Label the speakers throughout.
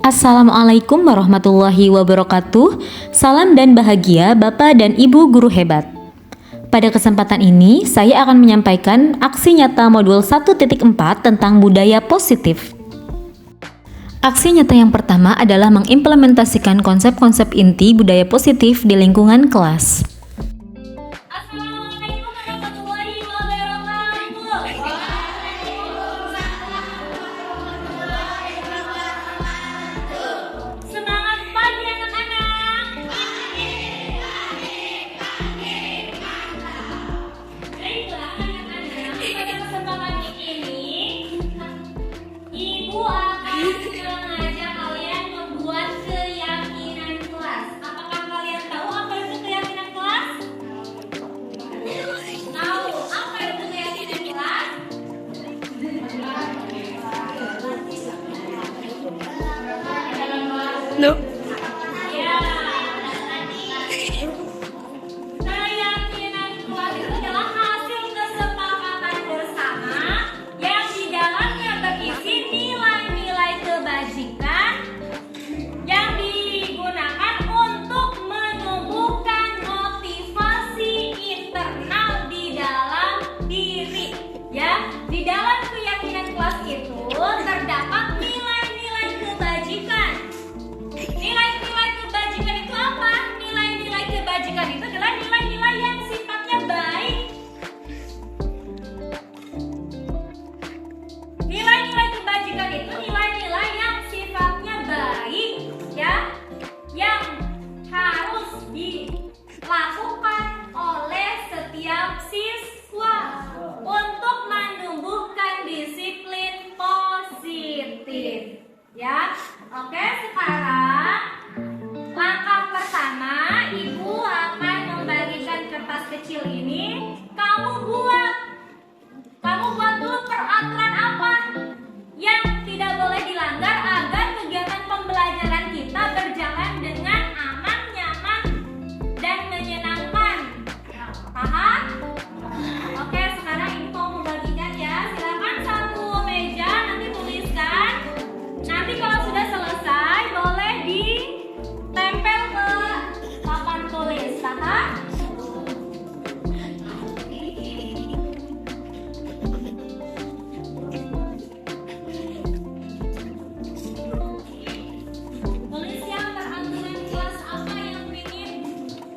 Speaker 1: Assalamualaikum warahmatullahi wabarakatuh. Salam dan bahagia Bapak dan Ibu guru hebat. Pada kesempatan ini, saya akan menyampaikan aksi nyata modul 1.4 tentang budaya positif. Aksi nyata yang pertama adalah mengimplementasikan konsep-konsep inti budaya positif di lingkungan kelas.
Speaker 2: Assalamualaikum warahmatullahi wabarakatuh. Semangat pagi anak-anak. Baiklah anak-anak, pada kesempatan ini Ibu akan mengajak kalian membuat keyakinan kelas. Apakah kalian tahu apa itu keyakinan kelas? Tahu apa itu keyakinan kelas?
Speaker 3: No.
Speaker 2: Ya. Keyakinan kelas itu adalah hasil kesepakatan bersama yang di dalamnya berisi nilai-nilai kebajikan yang digunakan untuk menumbuhkan motivasi internal di dalam diri. Ya, di dalam keyakinan kelas itu terdapat nilai-nilai kebajikan. Nilai-nilai kebajikan itu apa? Nilai-nilai kebajikan itu adalah nilai-nilai yang sifatnya baik. Nilai-nilai kebajikan itu nilai-nilai yang sifatnya baik, ya, yang harus dilakukan oleh setiap siswa untuk menumbuhkan disiplin positif. Ya, oke, sekarang langkah pertama, Ibu akan membagikan kertas kecil ini. Kamu buat dulu peraturan apa yang tidak boleh dilanggar agar kegiatan pembelajaran kita berjalan dengan aman, nyaman, dan menyenangkan. Paham? Oke, sekarang Ibu mau membagikan ya. Silakan satu meja, nanti tuliskan. Nanti kalau sudah selesai boleh ditempel ke papan tulis. Paham? Tulis ya peraturan kelas apa yang ingin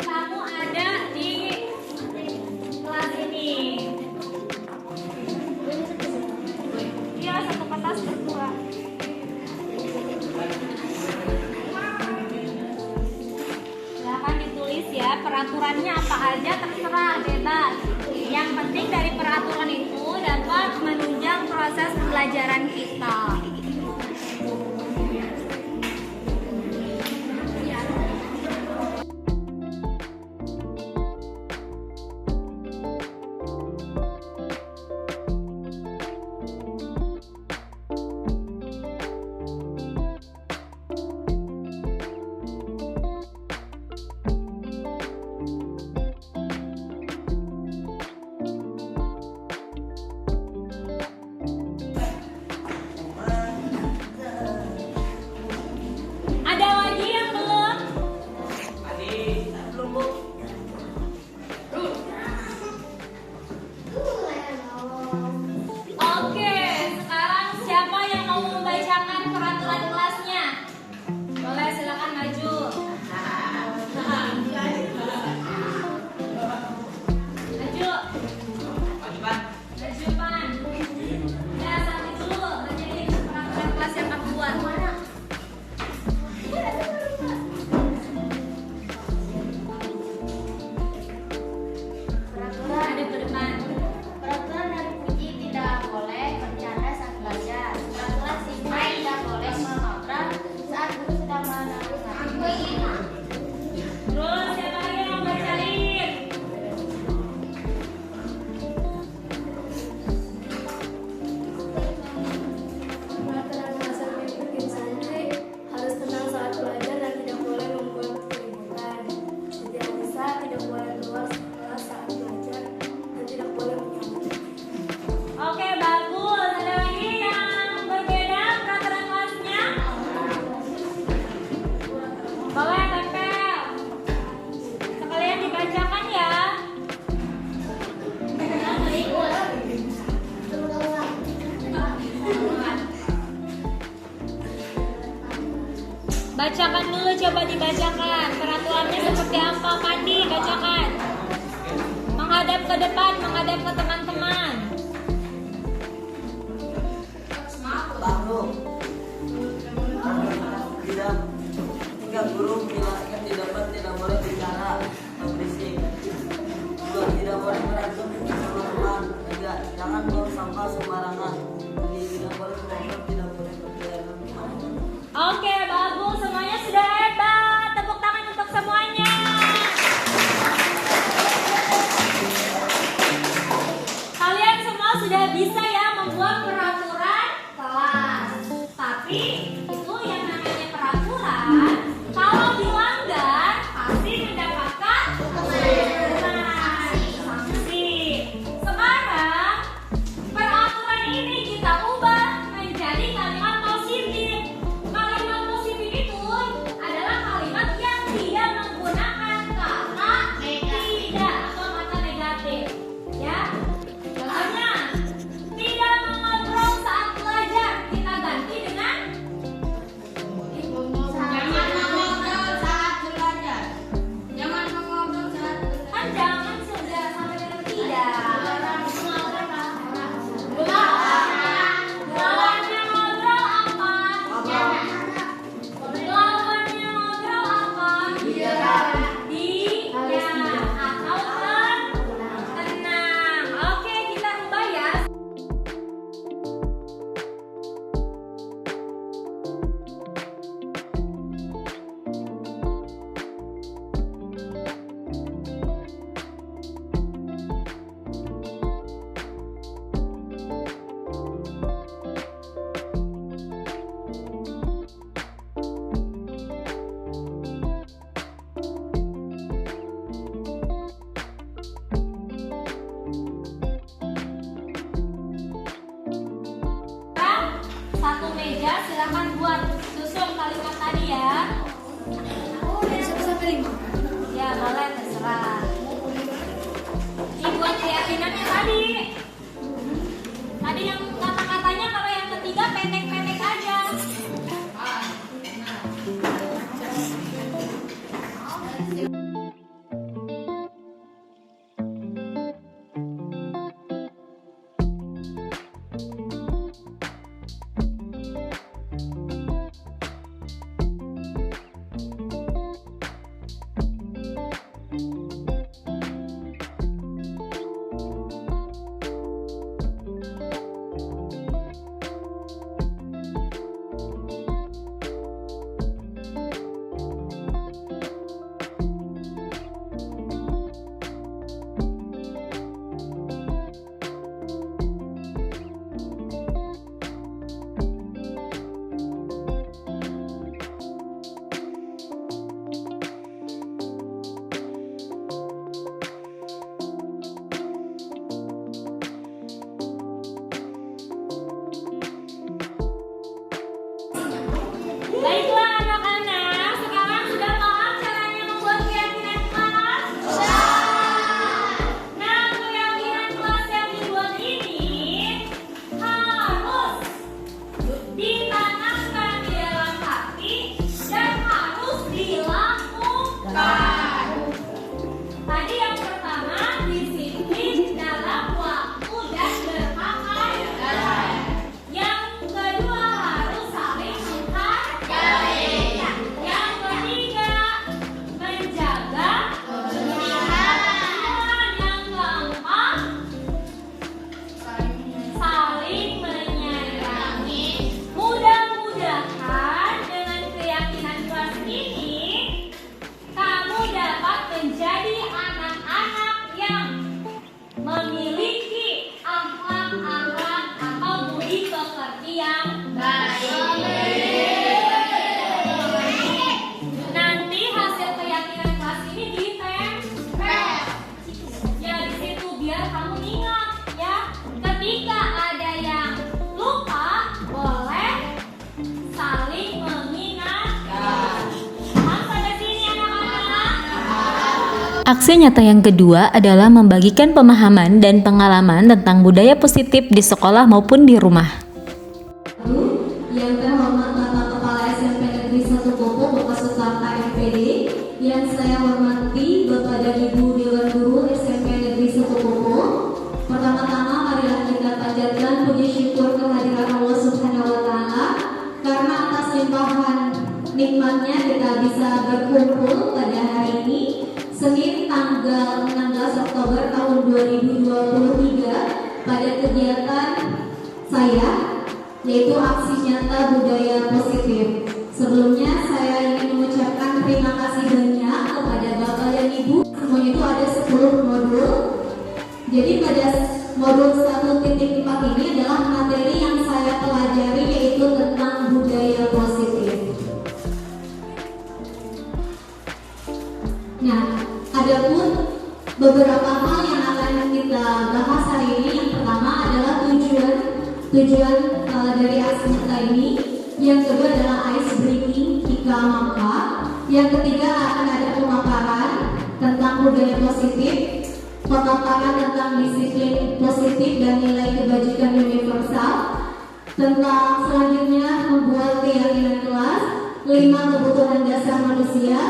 Speaker 2: kamu ada di kelas ini. Iya, satu kertas berdua. Silahkan ditulis ya, peraturannya apa aja terserah, bebas. Yang penting dari peraturan itu dapat menunjang proses pembelajaran kita. Bacakan dulu, coba dibacakan. Peraturannya seperti apa, Pandi? Bacakan. Menghadap ke depan, menghadap ke teman-teman.
Speaker 3: Satu, tidak guru menjelaskan di depan tidak boleh bicara atau berisik. Dua, tidak boleh berantem sama teman. Tiga, jangan buang sampah sembarangan. Tidak boleh ngobrol, tidak boleh berkeliaran kemana-mana.
Speaker 2: Oke, bagus. Semuanya sudah hebat. Tepuk tangan untuk semuanya. Kalian semua sudah bisa ya membuat peraturan kelas. Tapi itu yang namanya peraturan, kalau dilanggar pasti mendapatkan sanksi. Sekarang peraturan ini kita ubah menjadi kalimat positif. Kalimat positif itu adalah kalimat yang tidak menggunakan kata tidak atau kata negatif. Ya, contohnya tidak mengobrol saat belajar, kita ganti dengan
Speaker 4: Jangan mengobrol saat belajar. Jangan mengobrol saat belajar.
Speaker 2: kan jangan sudah sampai dengan tidak. Lawannya ngobrol apa? Lawannya ngobrol apa? Diam atau tenang. Oke, kita rubah ya. Sekarang satu meja, silakan buat susun kalimat tadi ya. Ya boleh, terserah. Dibuat keyakinannya tadi. Tadi yang kata-katanya kalau yang ketiga pendek-pendek aja. Baiklah anak-anak, sekarang sudah paham caranya membuat keyakinan kelas? Nah, keyakinan kelas yang dibuat ini harus ditanamkan di dalam hati dan harus dilakukan. Tadi yang pertama, disiplin dalam waktu dan berpakaian. Yang kedua, harus saling menghargai. Yang ketiga, menjaga kebersihan. Yang keempat, saling menyayangi. Mudah-mudahan dengan keyakinan kelas ini kamu dapat menjadi anak-anak yang memiliki akhlak-akhlak atau budi pekerti yang baik. Nanti hasil keyakinan kelas ini ditempel ya di situ biar kamu ingat ya. Ketika ada yang lupa, boleh saling mengingatkan. Paham sampai sini anak-anak?
Speaker 1: Aksi nyata yang kedua adalah membagikan pemahaman dan pengalaman tentang budaya positif di sekolah maupun di rumah.
Speaker 5: Yang terhormat Bapak Kepala SMP Negeri 1 Setukopo Bapak Sutarta MPD, yang saya hormati Bapak dan Ibu Dewan Guru SMP Negeri Setukopo. Pertama-tama marilah kita panjatkan puji syukur kehadiran Allah Subhanahu wa Ta'ala, karena atas limpahan nikmatnya kita bisa berkumpul pada hari ini Senin tanggal 16 Oktober tahun 2023 pada kegiatan saya, yaitu aksi nyata budaya positif. Sebelumnya saya ingin mengucapkan terima kasih banyak kepada Bapak dan Ibu. Semuanya itu ada 10 modul. Jadi pada modul 1.4 ini adalah materi yang saya pelajari, yaitu tentang budaya positif. Nah, adapun beberapa hal yang akan kita bahas hari ini. Yang pertama adalah tujuan dari aksi nyata ini. Yang kedua adalah ice breaking Ika Maka. Yang ketiga akan ada pemaparan tentang budaya positif, pemaparan tentang disiplin positif dan nilai kebajikan universal. Tentang selanjutnya membuat keyakinan kelas, 5 kebutuhan dasar manusia,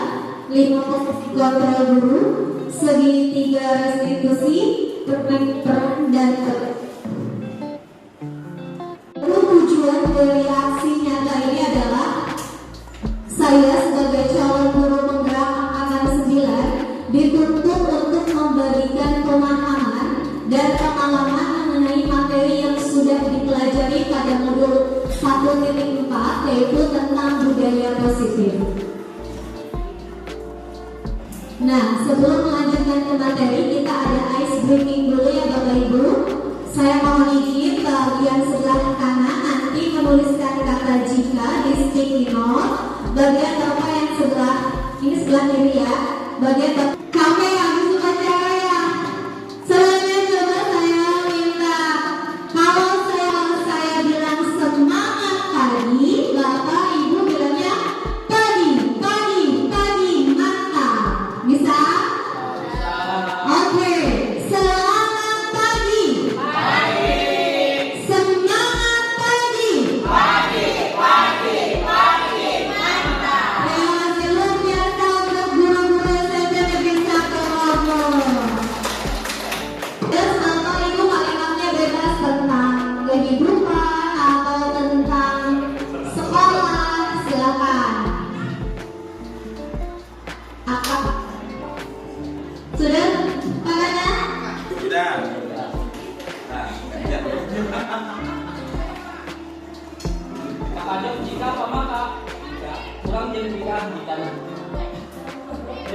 Speaker 5: 5 posisi kontrol guru, segitiga restitusi, peran dan tujuan dari aksi nyata ini adalah saya sebagai calon guru penggerak angkatan 9 dituntut untuk membagikan pemahaman dan pengalaman mengenai materi yang sudah dipelajari pada modul 1.4, yaitu tentang budaya positif. Nah, sebelum melanjutkan ke materi, kita ada ice breaking dulu ya Bapak Ibu. Saya mohon izin bagian sebelah kanan nanti menuliskan kata jika di sticky note. Bagian Bapak yang sebelah, ini sebelah kiri ya. Bagian Bapak, kami yang suka cara ya. Selanjutnya coba saya minta, kalau saya bilang semangat pagi, Bapak Ibu bilangnya pagi, mantap. Bisa? Oke, semangat pagi. Semangat pagi. Terima kasih luar biasa untuk guru-guru SMP Negeri 1 Lombok. Terus Bapak Ibu kalimatnya bebas tentang kehidupan atau tentang sekolah, silakan. Apa? Sudah? Makanya?
Speaker 6: Sudah. Nah,
Speaker 3: Kakaknya jika apa maka kurang jadi bilang kita.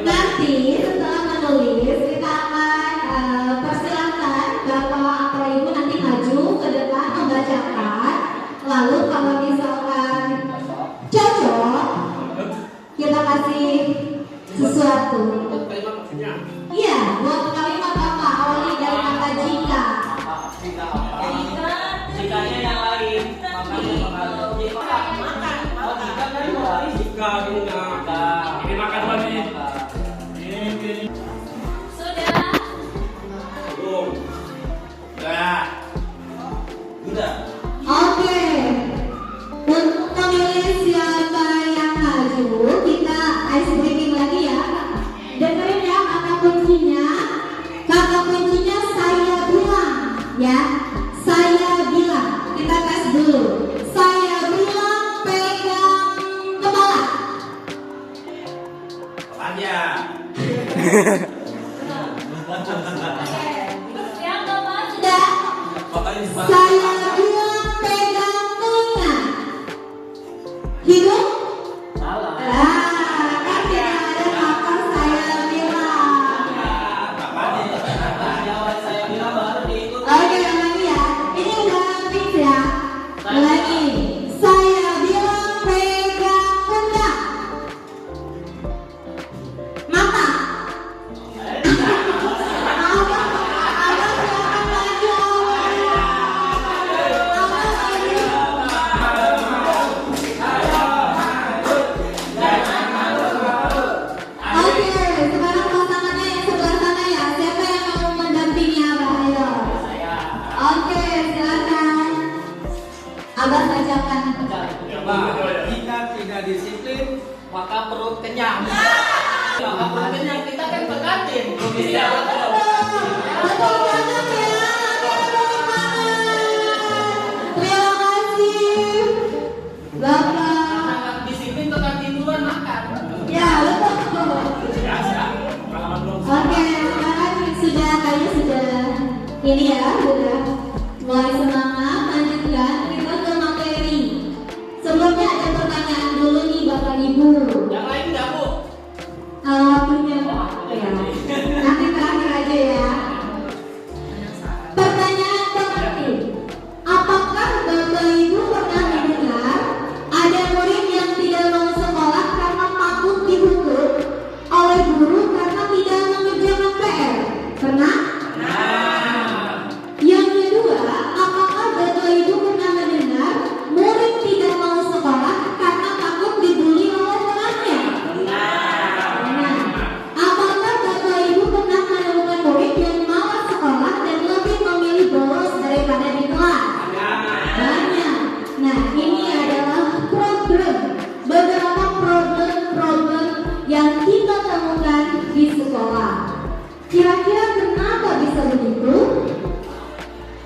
Speaker 5: Nanti setelah menulis kita akan persilahkan Bapak atau Ibu nanti maju ke depan membacakan. Lalu kalau misalkan cocok, kita kasih sesuatu. Iya, buat kalimat apa? Awali dari kata jika.
Speaker 3: Jika apa? Jikanya yang lain. Makanya makan. Oh, jika kan yang lain. Jika ini makan. Ini makan lagi. Ini.
Speaker 2: Sudah.
Speaker 6: belum. Sudah. Sudah.
Speaker 5: Oke. Untuk memilih siapa yang maju, kita ice breaking lagi ya. Dengerin ya kata kuncinya. Kata kuncinya saya bilang ya. Saya bilang. Kita tes dulu. Saya bilang pegang kepala.
Speaker 6: Aja.
Speaker 2: Yang Bapak
Speaker 5: Sudah.
Speaker 6: Makanya
Speaker 5: Saya bilang pegang telinga. Hidung.
Speaker 3: Salah.
Speaker 5: Kan tidak ada kata saya bilang.
Speaker 3: Jawab saya bilang baru diikut.
Speaker 5: Oke, lagi ya. Ini udah fix ya. Lagi. Saya bilang pegang pundak. Mata.
Speaker 4: maka perut kenyang. Maka perut kenyang kita kan ke kantin. Iya.
Speaker 5: Betul banget ya. Terima kasih Bapak.
Speaker 4: Anak disiplin ke kantin duluan makan.
Speaker 5: Ya betul.
Speaker 6: Biasa. Pengalaman belum.
Speaker 5: Oke, sekarang kayaknya sudah ini ya, sudah mulai semangat. Lanjutkan kita ke materi. Sebelumnya ada pertanyaan dulu nih Bapak Ibu.
Speaker 4: Yang lain enggak, Bu?
Speaker 5: Punya ya. Nanti terakhir aja ya. Pertanyaan penting. Apakah Bapak Ibu pernah mendengar ada murid yang tidak mau sekolah karena takut dihukum oleh guru karena tidak mengerjakan PR? Pernah? Yang kedua, apakah Bapak Ibu pernah mendengar murid tidak mau sekolah karena takut dibully oleh temannya? Nah, apakah Bapak Ibu pernah menemukan murid yang malas sekolah dan lebih memilih bolos daripada di kelas? Banyak. Nah, ini adalah beberapa problem yang kita temukan di sekolah. Kira-kira kenapa bisa begitu?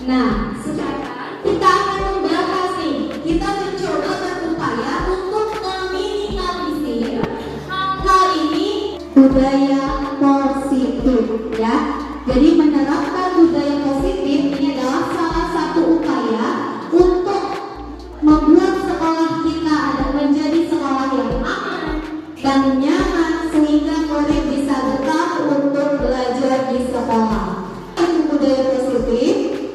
Speaker 5: Nah, sekarang kita akan membahas nih. Kita mencoba berupaya untuk meminimalisir hal ini budaya positif ya. Jadi menerapkan budaya positif ini adalah salah satu upaya untuk membuat sekolah kita ada menjadi sekolah yang aman dan nyaman sehingga murid bisa betah untuk belajar di sekolah.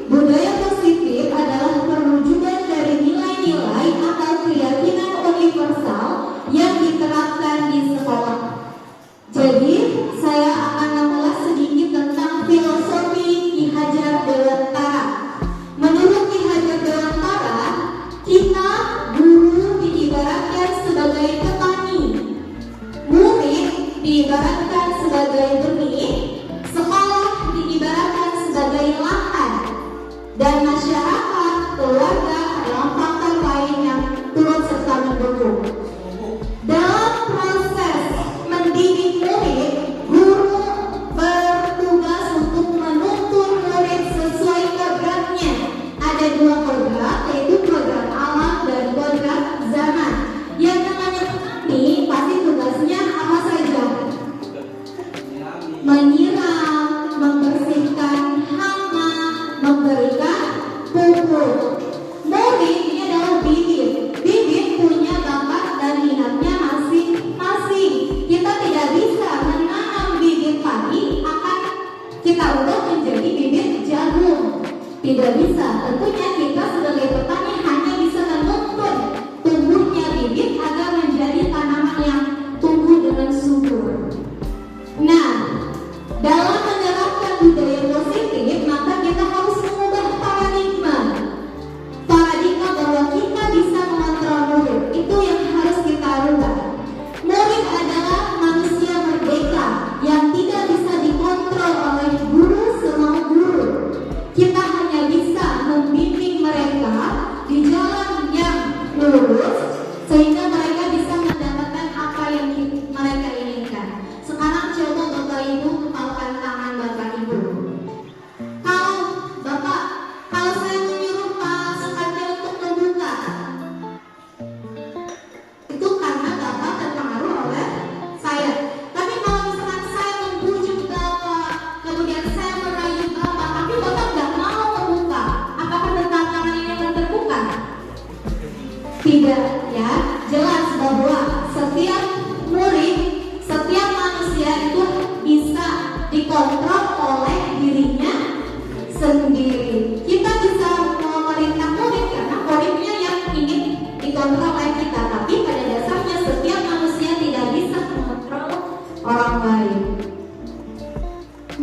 Speaker 5: Budaya positif adalah perwujudan dari nilai-nilai atau keyakinan universal yang diterapkan di sekolah. Jadi, saya akan mengulas sedikit tentang filosofi Ki Hajar Dewantara. Menurut Ki Hajar Dewantara, kita guru diibaratkan sebagai petani, murid diibaratkan sebagai benih, sekolah diibaratkan sebagai lahan, dan masyarakat, keluarga adalah faktor lain yang turut serta mendukung. Dalam proses mendidik murid, guru bertugas untuk menuntun murid sesuai kodratnya. Ada dua kodrat, yaitu kodrat alam dan kodrat zaman. Yang namanya petani pasti tugasnya apa saja? Menyiram, membersihkan hama, memberikan pupuk. Murid ini adalah bibit. Bibit punya bakat dan minatnya masing-masing. Kita tidak bisa menanam bibit padi akan kita ubah menjadi bibit jagung. Tidak bisa. Tentunya kita sebagai petani hanya bisa menuntun tumbuhnya bibit agar menjadi tanaman yang tumbuh dengan subur. Nah, dalam menerapkan budaya positif, maka kita harus mengubah paradigma bahwa kita bisa mengontrol murid. Itu yang harus kita rubah. Murid adalah manusia merdeka yang tidak bisa dikontrol oleh guru semau guru. Kita hanya bisa membimbing mereka di jalan yang lurus sehingga mereka bisa mendapatkan apa yang mereka inginkan. Sekarang coba Bapak Ibu kepalkan tangan Bapak Ibu. Kalau saya menyuruh Pak Sukadi untuk membuka, itu karena Bapak terpengaruh oleh saya. Tapi kalau misalkan saya membujuk Bapak, kemudian saya merayu Bapak, tapi Bapak nggak mau membuka, apakah tangan ini akan terbuka? Tidak, ya. Jelas bahwa setiap murid, setiap manusia itu bisa dikontrol oleh dirinya sendiri. Kita bisa memerintah murid karena muridnya yang ingin dikontrol oleh kita, tapi pada dasarnya setiap manusia tidak bisa mengontrol orang lain.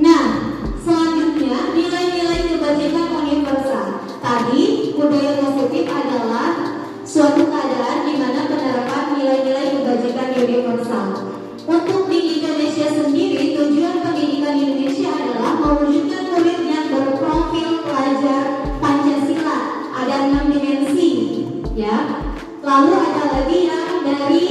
Speaker 5: Nah, selanjutnya nilai-nilai kebajikan universal. Tadi budaya positif adalah suatu keadaan di mana penerapan nilai-nilai kebajikan universal. Untuk di Indonesia sendiri, tujuan pendidikan Indonesia adalah mewujudkan murid yang berprofil pelajar Pancasila. Ada 6 dimensi, ya. Lalu ada lagi yang dari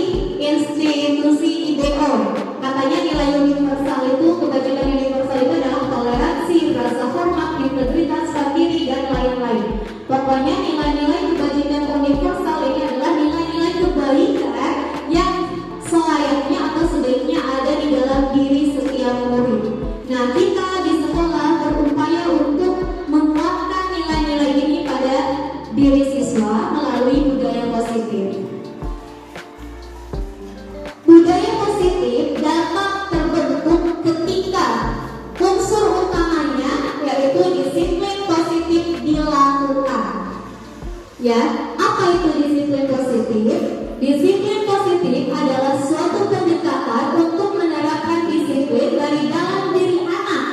Speaker 5: makanya nilai universal itu, kebajikan universal itu adalah toleransi, rasa hormat, integritas, mandiri, dan lain-lain. Pokoknya nilai-nilai kebajikan universal ini adalah nilai-nilai kebaikan yang selayaknya atau sebaiknya ada di dalam diri setiap murid. Nah, kita di sekolah berupaya untuk menguatkan nilai-nilai ini pada diri siswa melalui budaya positif. Budaya positif dapat terbentuk ketika unsur utamanya yaitu disiplin positif dilakukan. Ya, apa itu disiplin positif? Disiplin positif adalah suatu pendekatan untuk menerapkan disiplin dari dalam diri anak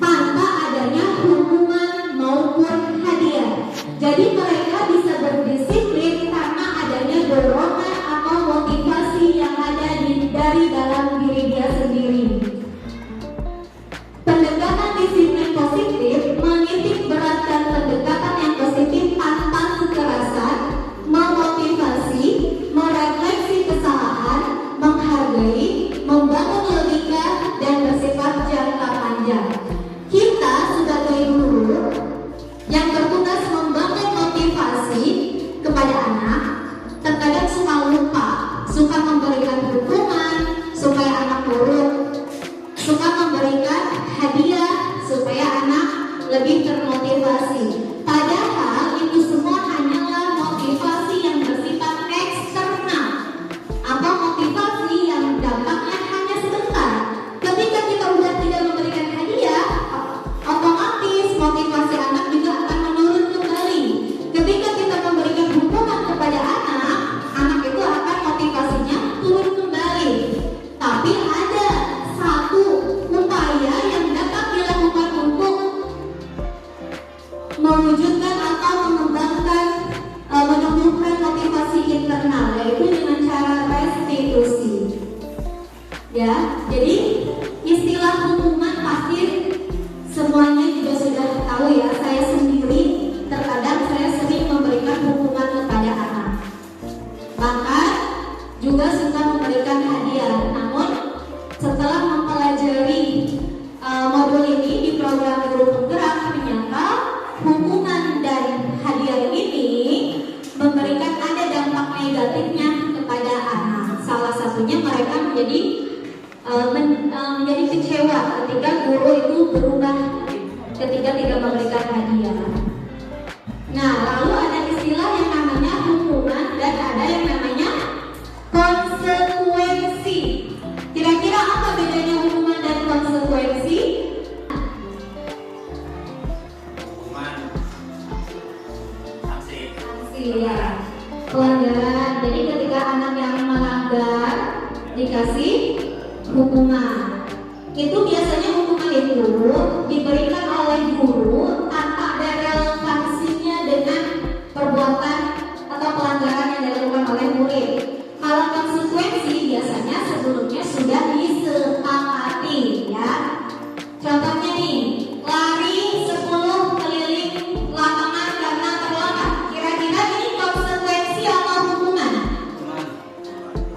Speaker 5: tanpa adanya hukuman maupun hadiah. Jadi mereka bisa berdisiplin karena adanya dorongan atau motivasi yang ada dari dalam diri dia sendiri. Pendekatan disiplin positif menitik beratkan pendekatan yang positif tanpa kekerasan, memotivasi, merefleksi kesalahan, menghargai, membangun logika, dan bersifat jangka panjang. Kita sebagai guru yang bertugas membangun motivasi kepada anak terkadang suka lupa, suka memberikan hukuman supaya anak nurut, suka memberikan hadiah supaya anak lebih termotivasi. Padahal itu semua hanyalah motivasi yang bersifat eksternal atau motivasi yang dampaknya hanya sebentar. Ketika kita sudah tidak memberikan hadiah, otomatis motivasi anak juga akan menurun kembali. Ketika kita memberikan hukuman kepada anak, anak itu akan motivasinya turun kembali. Tapi ada satu upaya yang dapat dilakukan untuk mewujudkan atau mengembangkan menumbuhkan motivasi internal, yaitu dengan cara restitusi. Ya, jadi istilah hukuman pasti semuanya juga sudah tahu ya. Saya sendiri terkadang saya sering memberikan hukuman kepada anak, bahkan juga suka memberikan hadiah. Namun setelah mempelajari modul ini di program Guru Penggerak, ternyata hukuman dan hadiah ini memberikan ada dampak negatifnya kepada anak. Salah satunya mereka menjadi kecewa ketika guru itu berubah ketika tidak memberikan hadiah. Nah, lalu ada istilah yang namanya hukuman dan ada yang namanya konsekuensi. Kira-kira apa bedanya hukuman dan konsekuensi?
Speaker 6: Hukuman sanksi.
Speaker 5: Iya, pelanggaran. Jadi ketika anak yang melanggar dikasih hukuman. Itu biasanya hukuman itu diberikan oleh guru tanpa ada relevansinya dengan perbuatan atau pelanggaran yang dilakukan oleh murid. Kalau konsekuensi biasanya sebelumnya sudah disepakati, ya. Contohnya nih, lari 10 keliling lapangan karena terlambat. Kira-kira ini konsekuensi atau hukuman?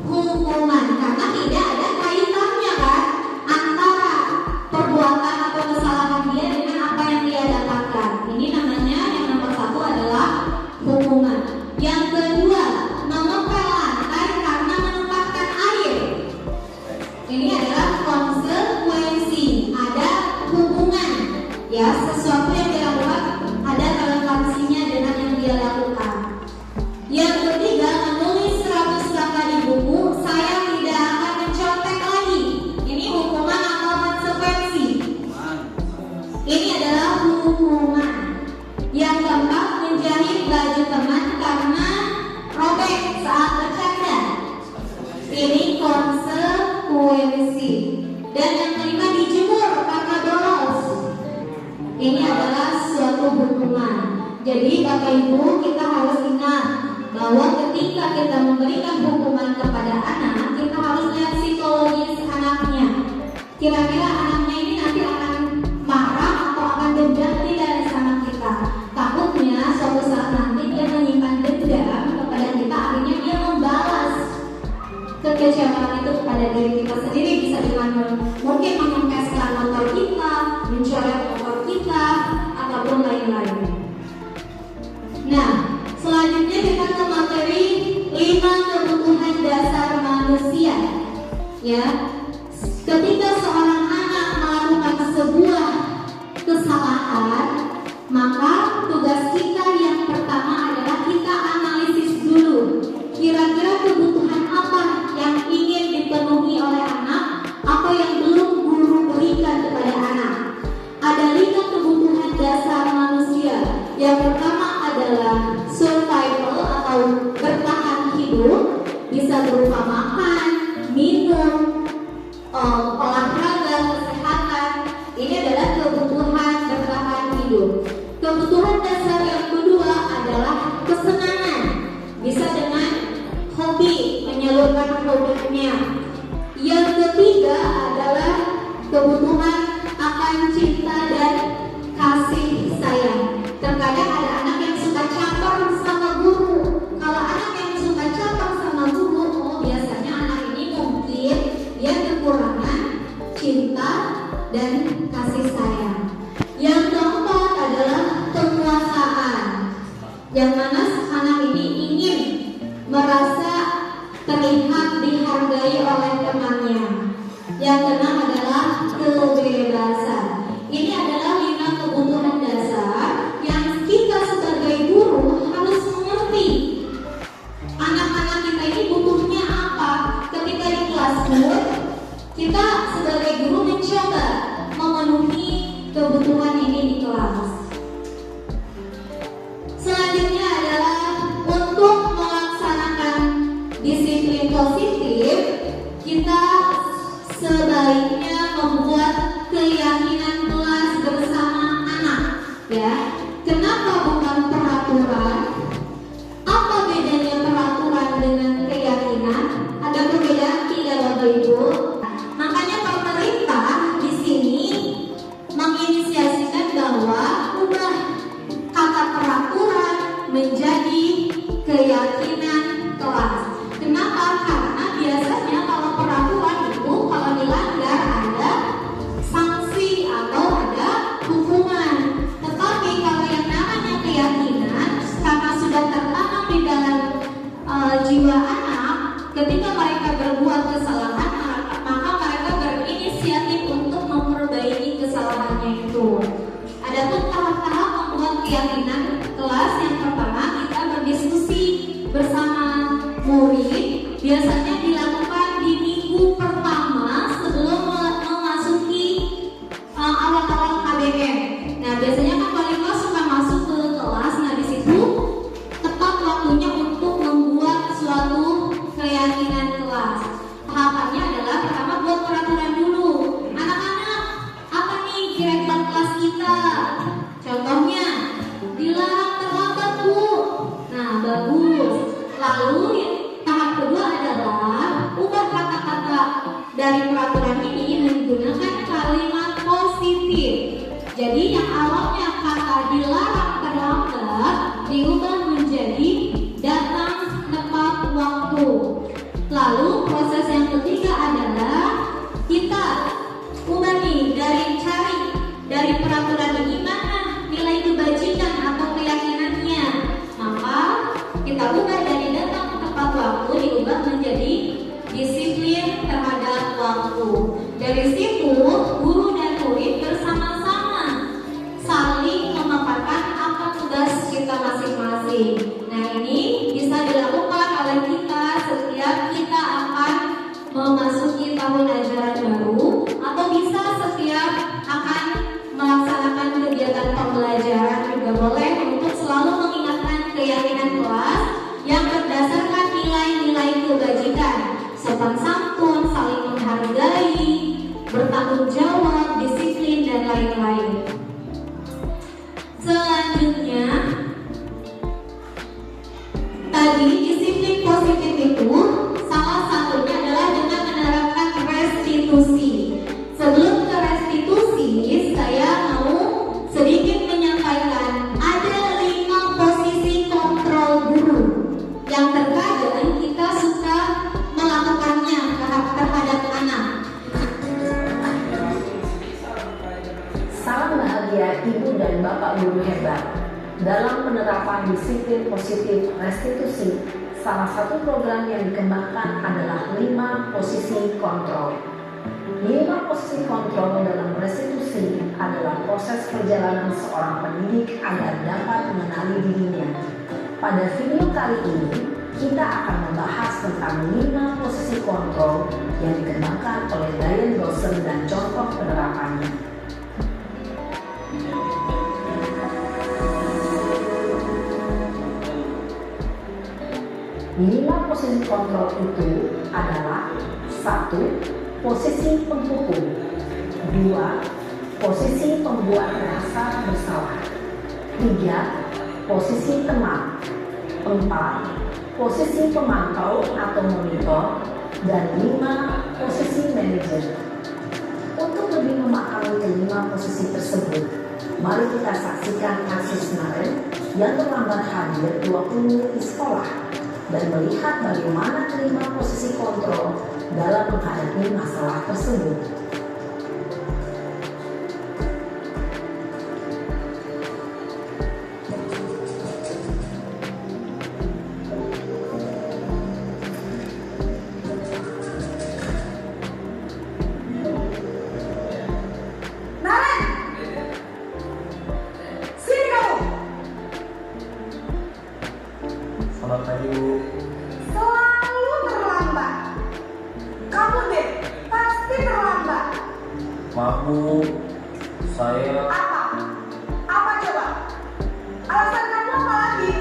Speaker 5: Hukuman, karena tidak ada kaitannya kan antara perbuatan atau kesalahan dia dengan apa yang dia dapatkan. Ini namanya yang nomor 1 adalah hukuman. Yang kedua, mengepel lantai karena menumpahkan air. Ini adalah konsekuensi, ada hubungan, ya, sesuatu yang dilakukan ada relevansinya dengan yang dia lakukan. Yang ketiga, menulis 100 kata di buku, saya tidak akan mencontek lagi. Ini hukuman atau konsekuensi? Ini adalah hukuman. Yang keempat, menjahit baju teman karena robek saat bercanda. Ini konsekuensi. Dan yang kelima, dijemur karena bolos. Ini adalah suatu hukuman. Jadi Bapak Ibu, kita harus ingat bahwa ketika kita memberikan hukuman kepada anak, kita harus lihat psikologis anaknya. Kira-kira anaknya ini nanti akan marah atau akan dendam tidak sama kita. Takutnya suatu saat nanti dia menyimpan dendam kepada kita, akhirnya dia membalas. kekecewaan itu kepada diri kita sendiri, bisa dengan mungkin mengempeskan motor kita, mencoret motor kita, ataupun lain-lain. Nah, selanjutnya kita ke materi 5 kebutuhan dasar manusia. Ya, ketika seorang anak melakukan sebuah kesalahan, maka tugas kita yang pertama adalah kita analisis dulu. Kira-kira kebutuhan apa yang ingin dipenuhi oleh anak, apa yang belum guru berikan kepada anak. Ada 5 kebutuhan dasar manusia. Yang pertama adalah survival atau bertahan hidup, bisa berupa makan, minum, olahraga, kesehatan. Ini adalah kebutuhan bertahan hidup. Kebutuhan dasar yang kedua adalah kesenangan, bisa dengan hobi, menyalurkan hobinya. Yang ketiga adalah kebutuhan akan cinta dan kasih sayang. Terkadang ada anak yang suka campur sama guru. Kalau anak yang suka campur sama guru, biasanya anak ini mungkin dia kekurangan cinta dan kasih sayang. Yang keempat adalah penguasaan, yang mana anak ini ingin merasa terlihat dihargai oleh temannya. Yang keenam adalah kebebasan. Ini adalah 5 kebutuhan dasar yang kita sebagai guru harus mengerti. Anak-anak kita ini butuhnya apa? Ketika di kelasroom, kita sebagai guru mencoba memenuhi kebutuhan ini di kelas. Selanjutnya adalah untuk melaksanakan disiplin positif, kita sebaiknya membuat keyakinan kelas bersama anak. Ya, kenapa bukan peraturan? Apa bedanya peraturan dengan keyakinan? Ada perbedaan tidak, Bapak Ibu? Makanya pemerintah di sini menginisiasikan bahwa ubah kata peraturan menjadi keyakinan kelas. Kenapa? Karena biasanya kalau peraturan itu kalau dilanggar ada sanksi atau ada hukuman. Tetapi kalau yang namanya keyakinan, karena sudah tertanam di dalam jiwa anak, ketika mereka berbuat kesalahan, maka mereka berinisiatif untuk memperbaiki kesalahannya itu. Adapun tahap-tahap membuat keyakinan kelas, yang pertama kita berdiskusi bersama murid, biasanya dilakukan di minggu pertama sebelum memasuki awal-awal KBM. Nah, biasanya kan wali kelas suka masuk ke kelas. Nah, di situ tepat waktunya untuk membuat suatu keyakinan kelas. Tahapannya adalah pertama buat peraturan dulu. Anak-anak, apa nih kira-kira kelas kita? Contohnya, dilarang terlambat, Bu. Nah, bagus. Lalu tahap kedua adalah ubah kata-kata dari peraturan ini menggunakan kalimat positif. Jadi yang awalnya kata dilarang terlambat diubah menjadi datang tepat waktu. Lalu proses yang ketiga adalah kita ubah nih dari peraturan ini mana nilai kebajikan atau keyakinannya. Maka kita ubah dari datang tepat waktu diubah menjadi disiplin terhadap waktu. Dari situ guru dan murid bersama-sama saling memaparkan apa tugas kita masing-masing. Nah, ini bisa dilakukan oleh kita setiap kita akan memasuki tahun ajaran baru, atau bisa setiap akan melaksanakan kegiatan pembelajaran juga boleh, untuk selalu mengingatkan keyakinan kelas yang berdasarkan nilai-nilai kebajikan, sopan santun, saling menghargai, bertanggung jawab, disiplin, dan lain-lain. Selanjutnya, tadi disiplin positif itu salah satunya adalah dengan menerapkan restitusi. Sebelum ke restitusi, saya mau sedikit menyampaikan ada 5 posisi kontrol guru yang terkadang kita suka melakukan
Speaker 7: Guru Hebat. Dalam penerapan disiplin positif restitusi, salah satu program yang dikembangkan adalah 5 posisi kontrol. 5 posisi kontrol dalam restitusi adalah proses perjalanan seorang pendidik agar dapat mengenali dirinya. Pada video kali ini, kita akan membahas tentang 5 posisi kontrol yang dikembangkan oleh Diane Dawson dan contoh penerapannya. 5 posisi kontrol itu adalah 1. Posisi penghukum, 2. Posisi pembuat rasa bersalah, 3. Posisi teman, 4. Posisi pemantau atau monitor, dan 5. Posisi manajer. Untuk lebih memahami kelima posisi tersebut, mari kita saksikan kasus Naren yang terlambat hadir 20 menit di sekolah dan melihat bagaimana kelima posisi kontrol dalam menghadapi masalah tersebut.
Speaker 6: Selamat pagi, Bu.
Speaker 4: Selalu terlambat. Kamu deh, pasti terlambat.
Speaker 6: Maaf, Bu. Saya
Speaker 4: Apa? Apa coba? Alasan kamu apa lagi?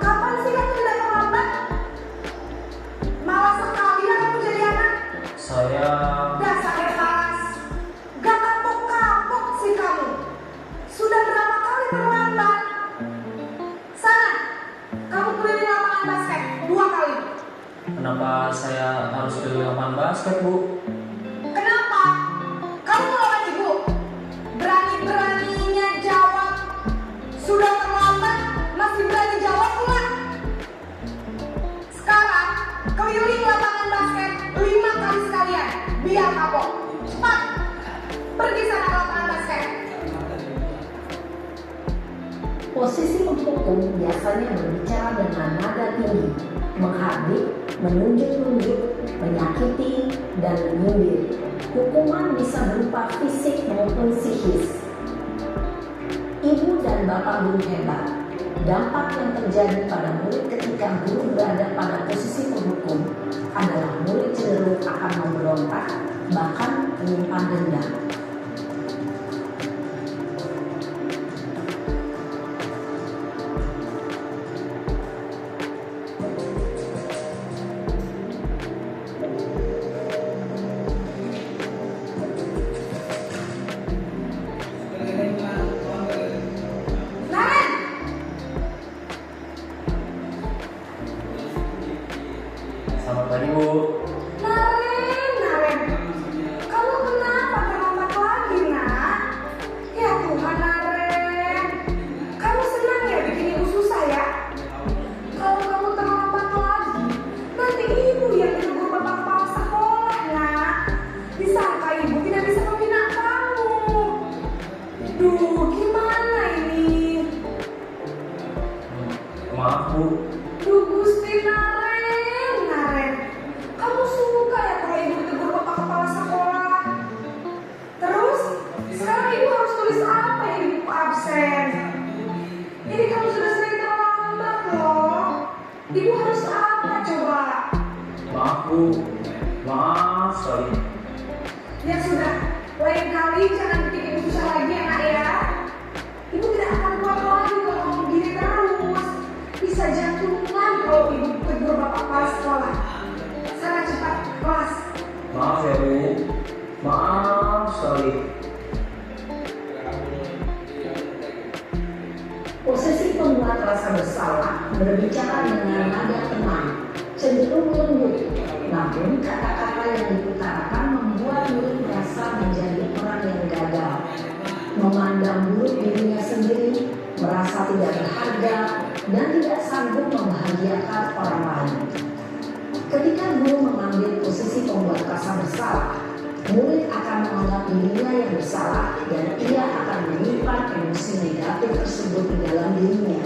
Speaker 4: Kapan sih kamu tidak terlambat? Malas sekali ya kamu jadi anak.
Speaker 6: saya
Speaker 4: Dasar malas. Gak kapok-kapok sih kamu. Sudah berapa kali terlambat? Sana, kamu keliling lapangan basket 2 kali.
Speaker 6: kenapa saya harus keliling lapangan basket, Bu?
Speaker 4: Kenapa? Kamu melawan ibu? Berani-beraninya jawab. Sudah terlambat, masih berani jawab pula. Sekarang, keliling lapangan basket 5 kali sekalian. Biar kapok. Cepat. Pergi sana ke lapangan basket.
Speaker 7: Posisi penghukum biasanya berbicara dengan nada tinggi, menghardik, menunjuk-nunjuk, menyakiti, dan menyindir. Hukuman bisa berupa fisik maupun psikis. Ibu dan bapak guru hebat. Dampak yang terjadi pada murid ketika guru berada pada posisi penghukum adalah murid cenderung akan memberontak, bahkan menyimpan dendam.
Speaker 4: Naren,
Speaker 6: Selamat pagi, Bu.
Speaker 4: Naren. Kamu kenapa terlambat lagi, nak? Ya Tuhan, Naren. Kamu senang ya bikin ibu susah ya? Kalau kamu terlambat lagi, nanti ibu yang ditegur bapak kepala sekolah, nak. Disangka ibu tidak bisa membina kamu. Duh, gimana ini?
Speaker 6: Maaf, Bu.
Speaker 4: Duh, Gusti Naren. Kamu suka ya kalau ibu ditegur bapak kepala sekolah? Terus, sekarang ibu harus tulis apa yang ibu absen? Ini kamu sudah sering terlambat loh. Ibu harus apa coba?
Speaker 6: Maaf, Bu. Maaf sekali.
Speaker 4: Ya sudah, lain kali jangan bikin ibu susah lagi ya, nak ya. Ibu tidak akan kuat lagi kalau kamu begini terus. Bisa jantungan kalau ibu tegur bapak kepala sekolah. Sana cepat kelas.
Speaker 6: Maaf ya, Bu. Maaf sekali.
Speaker 7: Posisi pembuat rasa bersalah berbicara dengan nada tenang, cenderung lembut, namun kata-kata yang diutarakan membuat murid merasa menjadi orang yang gagal, memandang buruk dirinya sendiri, merasa tidak berharga, dan tidak sanggup membahagiakan orang lain. Ketika guru mengambil posisi pembuat rasa bersalah, murid akan menganggap dirinya yang bersalah dan ia akan menyimpan emosi negatif tersebut di dalam dirinya.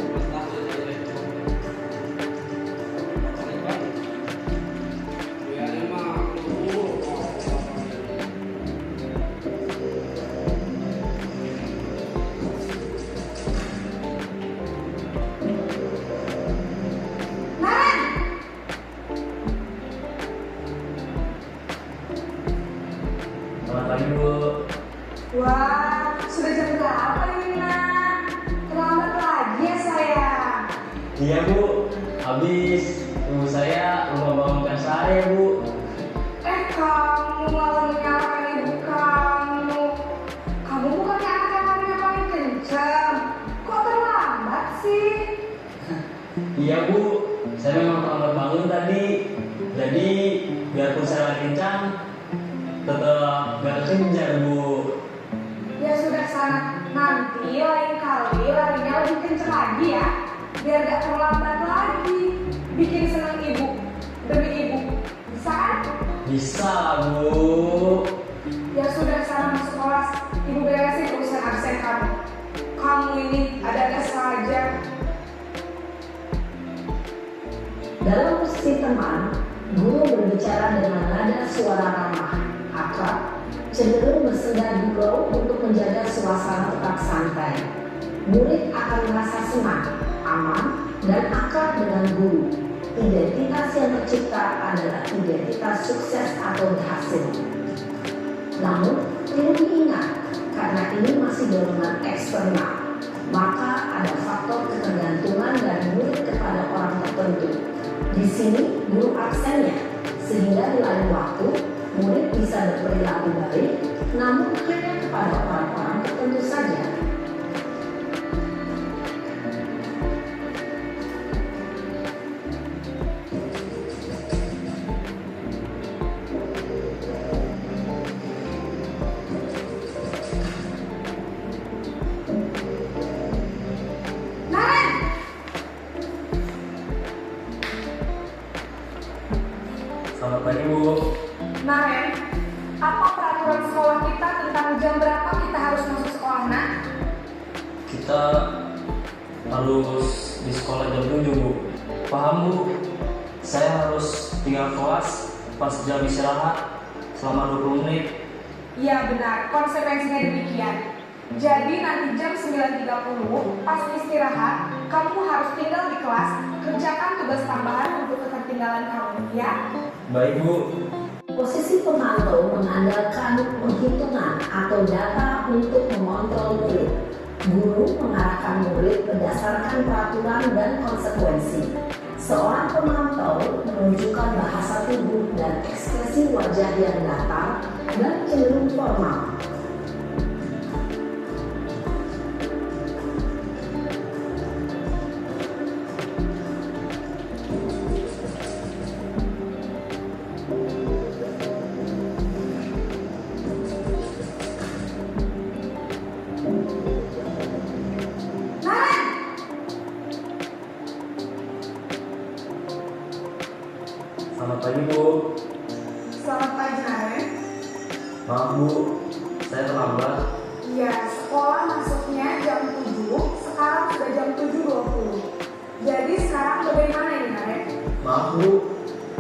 Speaker 6: Selamat pagi Bu.
Speaker 4: Wah, sudah jam berapa ini, Nak? Terlambat lagi ya, sayang.
Speaker 6: Iya Bu, habis ibu saya lupa bangunkan saya Bu.
Speaker 4: Kamu malah menyalahkan ibu kamu. Kamu bukannya anak yang paling kencang. Kok terlambat sih?
Speaker 6: Iya Bu, saya memang terlambat bangun tadi. Jadi biarpun saya lagi kencang, tetap gak kejar Bu.
Speaker 4: Ya sudah sana, nanti lain kali larinya lebih kencang lagi ya. Biar gak terlambat lagi. Bikin senang ibu, demi ibu. Bisa kan?
Speaker 6: Bisa Bu.
Speaker 4: Ya sudah sana masuk kelas. Ibu beresin urusan absen kamu. Kamu ini ada-ada saja.
Speaker 7: Dalam posisi teman, guru berbicara dengan nada suara ramah, akrab, cenderung bersenggah gurau untuk menjaga suasana tetap santai. Murid akan merasa senang, aman, dan akrab dengan guru. Identitas yang tercipta adalah identitas sukses atau berhasil. Namun, perlu diingat, karena ini masih dorongan eksternal, maka ada faktor ketergantungan dari murid kepada orang tertentu. Di sini, guru absennya, sehingga di lain waktu, murid bisa berperilaku baik, namun hanya kepada orang-orang tertentu saja.
Speaker 4: Naren!
Speaker 6: Selamat pagi Bu.
Speaker 4: Naren, apa peraturan sekolah kita tentang jam berapa kita harus masuk sekolah, Nak?
Speaker 6: Kita harus di sekolah jam 7 Bu. Paham Bu? Saya harus tinggal kelas pas jam istirahat selama 20 menit.
Speaker 4: Iya benar, konsekuensinya demikian. Jadi nanti jam 9.30 pas istirahat, kamu harus tinggal di kelas, kerjakan tugas tambahan untuk ketertinggalan kamu, ya?
Speaker 6: Baik Bu.
Speaker 7: Posisi pemantau mengandalkan penghitungan atau data untuk mengontrol murid. Guru mengarahkan murid berdasarkan peraturan dan konsekuensi. Seorang pemantau menunjukkan bahasa tubuh dan ekspresi wajah yang datar dan cenderung formal.
Speaker 4: Naren!
Speaker 6: Selamat pagi Bu.
Speaker 4: Selamat pagi, Naren.
Speaker 6: Maaf Bu, saya terlambat.
Speaker 4: Iya, sekolah masuknya jam 7, sekarang sudah jam 7.20. Jadi sekarang bagaimana ini, Naren?
Speaker 6: Maaf Bu,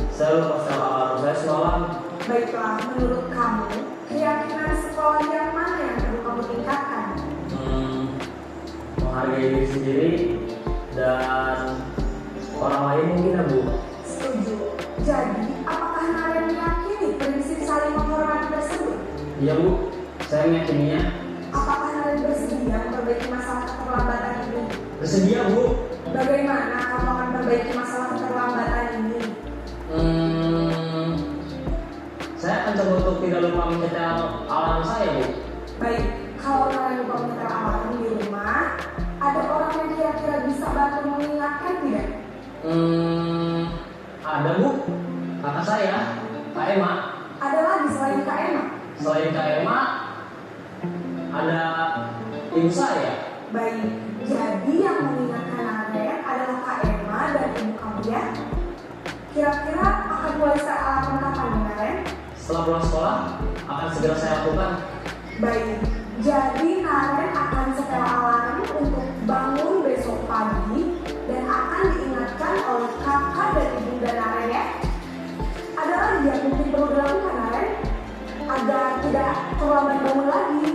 Speaker 6: saya lupa setel alarm saya semalam.
Speaker 4: Baiklah, menurut kamu, keyakinan sekolah yang mana yang perlu kamu tingkatkan?
Speaker 6: Menghargai diri sendiri dan orang lain mungkin ya Bu.
Speaker 4: Setuju. Jadi, apakah Naren meyakini prinsip saling menghormati tersebut?
Speaker 6: Iya Bu, saya meyakininya.
Speaker 4: Apakah Naren bersedia memperbaiki masalah keterlambatan ini?
Speaker 6: Bersedia Bu.
Speaker 4: Bagaimana kamu akan memperbaiki masalah keterlambatan ini?
Speaker 6: Saya akan coba untuk tidak lupa menyetel alarm saya Bu.
Speaker 4: Baik, kalau Naren lupa menyetel alarm di rumah, ada orang yang kira-kira bisa bantu mengingatkan tidak?
Speaker 6: Ada Bu, kakak saya, Kak Emma.
Speaker 4: Ada lagi selain Kak Emma?
Speaker 6: Selain Kak Emma, ada ibu saya.
Speaker 4: Baik, jadi yang mengingatkan Naren adalah Kak Emma dan ibu kamu ya? Kira-kira akan mulai saya alarm kapan nih, Naren?
Speaker 6: setelah pulang sekolah akan segera saya lakukan.
Speaker 4: Baik, jadi Naren akan setel alarm untuk bangun besok pagi dan akan diingatkan oleh kakak dan ibunda Naren ya. Ada lagi yang mungkin perlu dilakukan Naren agar tidak terlambat bangun lagi?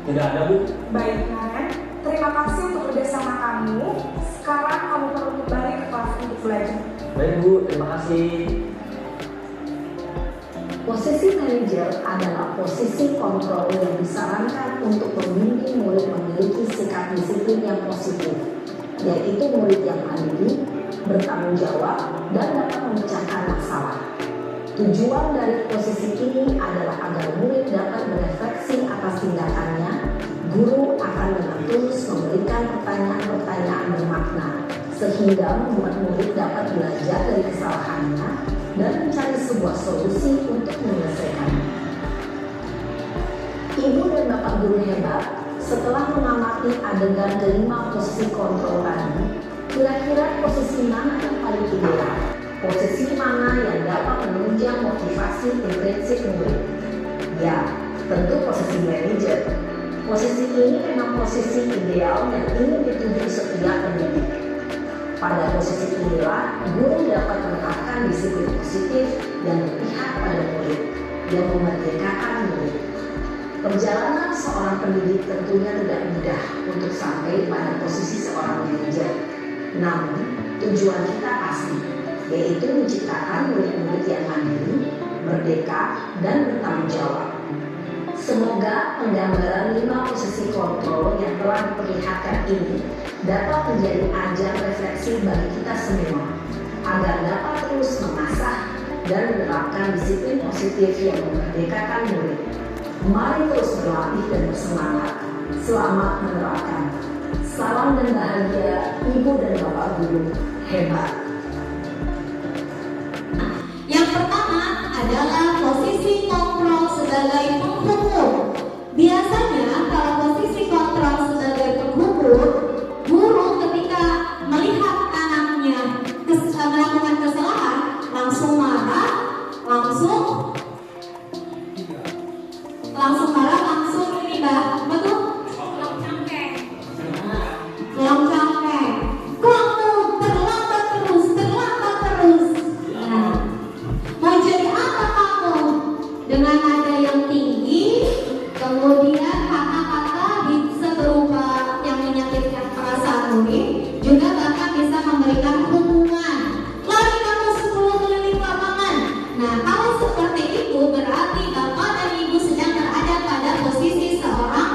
Speaker 6: Tidak ada, Bu.
Speaker 4: Baik Naren, terima kasih untuk kerjasama kamu. Sekarang kamu perlu kembali ke kelas untuk belajar.
Speaker 6: Baik, Bu. Terima kasih.
Speaker 7: Posisi manajer adalah posisi kontrol yang disarankan untuk membimbing murid memiliki sikap disiplin yang positif, yaitu murid yang mandiri, bertanggung jawab, dan dapat memecahkan masalah. Tujuan dari posisi ini adalah agar murid dapat berefleksi atas tindakannya. Guru akan dengan tulus memberikan pertanyaan-pertanyaan bermakna, sehingga membuat murid dapat belajar dari kesalahannya dan mencari sebuah solusi untuk menyelesaikannya. Ibu dan Bapak guru hebat, setelah mengamati adegan kelima posisi kontrol tadi, kira-kira posisi mana yang paling ideal? Posisi mana yang dapat menunjang motivasi intrinsik murid? Ya, tentu posisi manajer. Posisi ini memang posisi ideal yang ingin dituju setiap pendidik. Pada posisi inilah, guru dapat menerapkan disiplin positif yang berpihak pada murid, yang memerdekakan murid. Perjalanan seorang pendidik tentunya tidak mudah untuk sampai pada posisi seorang manajer. Namun, tujuan kita pasti, yaitu menciptakan murid-murid yang mandiri, merdeka, dan bertanggung jawab. Semoga penggambaran 5 posisi kontrol yang telah diperlihatkan ini dapat menjadi ajang refleksi bagi kita semua, agar dapat terus mengasah dan menerapkan disiplin positif yang memerdekakan murid. Mari terus berlatih dan bersemangat. Selamat menerapkan. Salam dan bahagia Ibu dan Bapak guru hebat.
Speaker 5: Yang pertama adalah posisi kontrol sebagai penghubung. Biasanya kalau posisi kontrol sebagai penghubung, guru ketika melihat anaknya melakukan kesalahan langsung marah, langsung marah, langsung ini Mbak, betul? Long-cangkeng. Kamu terlambat terus. Nah, mau jadi apa kamu? Dengan nada yang tinggi, kemudian kata-kata bisa berupa yang menyakitkan perasaan murid, juga bahkan bisa memberikan hukuman. Lari kamu 10 keliling lapangan. Nah, kalau seperti itu berarti Bapak dan Ibu sedang berada pada posisi seorang